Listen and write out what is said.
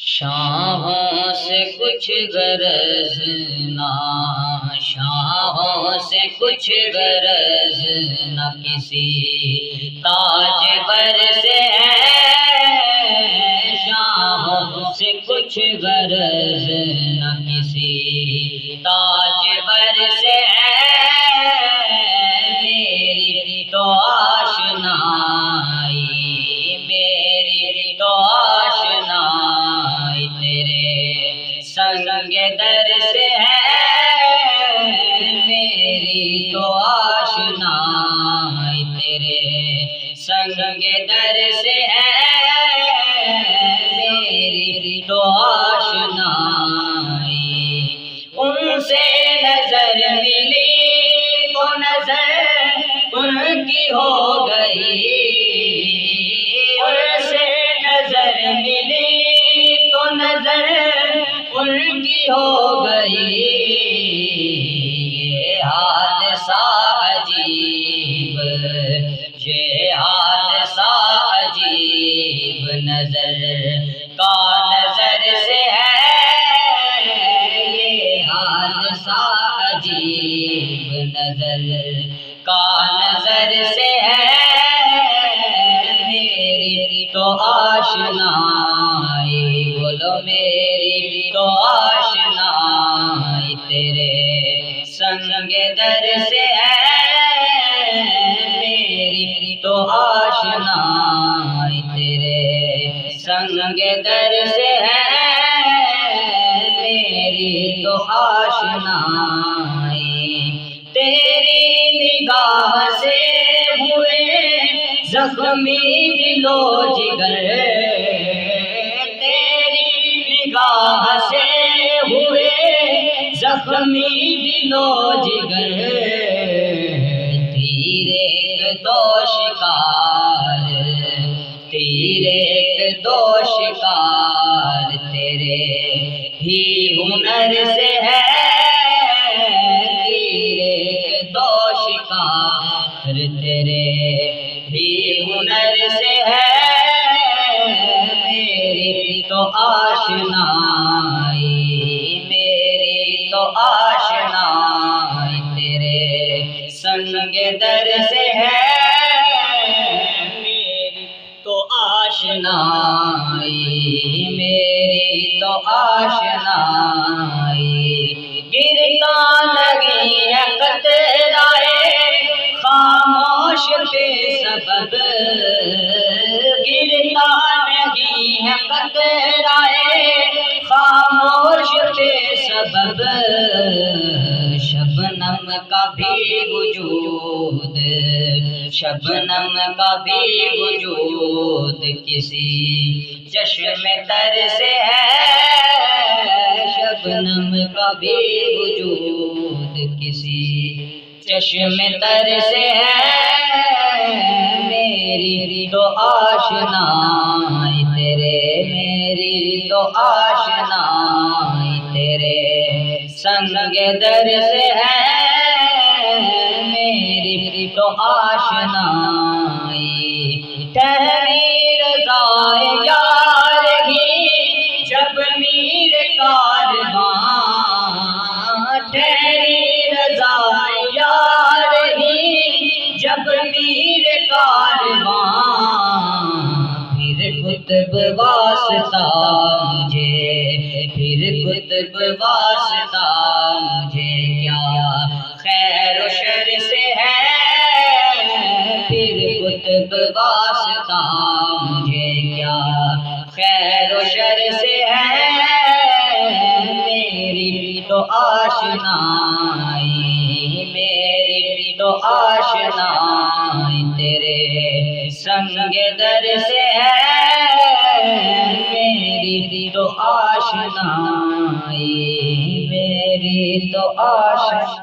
شاہوں سے کچھ غرض نہ، شاہوں سے کچھ غرض نہ، کسی تاجور سے ہے۔ شاہوں سے کچھ غرض نہ، کسی تاجور سے ہے۔ میری تو آشنائی، میری تو آشنائی تیرے سنگ در سے ہے۔ میری تو آشنائی تیرے سنگ در سے ہے۔ میری تو آشنائی ان سے نظر ملی تو نظر ان کی ہو گئی، ان سے نظر ملی تو نظر ان کی ہو گئی۔ یہ حادثہ عجیب، یہ حادثہ عجیب نظر کا نظر سے ہے۔ یہ حادثہ عجیب نظر کا نظر سے ہے۔ میری تو آشنائی، بولو میری تو آشنائی تیرے سنگ در سے ہے۔ میری تو آشنائی تیرے سنگ در سے ہے۔ میری تو آشنائی تیری نگاہ سے ہوئے زخمی دل و جگر، تیری نگاہ سے ہوئے زخمی دل و جگر۔ تیرے دو شکار، تیرے دو شکار تیرے ہی ہنر سے ہے۔ تیرے دو شکار تیرے ہی ہنر سے ہے۔ میری تو آشنائی، میری تو آشنائی تیرے سنگ در سے ہے۔ میری تو آشنائی، میری تو آشنائی گرتا لگی ہے قطرائے خاموش کے سبب، گرتا لگی ہے قطرائے خاموش کے سبب۔ شبنم کا بھی وجود، شبنم کا بھی وجود کسی چشم تر سے ہے۔ شبنم کا بھی وجود کسی چشم تر سے ہے۔ میری تو آشنائی تیرے، میری تو آشنائی تیرے سنگ در سے ہے۔ میری تو آشنائی ٹھہری رضائے یار ہی جب میر کاروان، ٹھہری رضائے یار ہی جب میر کاروان۔ پھر قطب واسطہ مجھے، پھر قطب واسطہ مجھے کیا خیر و شر سے ہے۔ پھر قطب واسطہ مجھے کیا خیر و شر سے ہے۔ میری تو آشنائی، میری تو آشنائی تیرے سنگ در سے ہے۔ میری تو آشنائی، میری تو آشنائی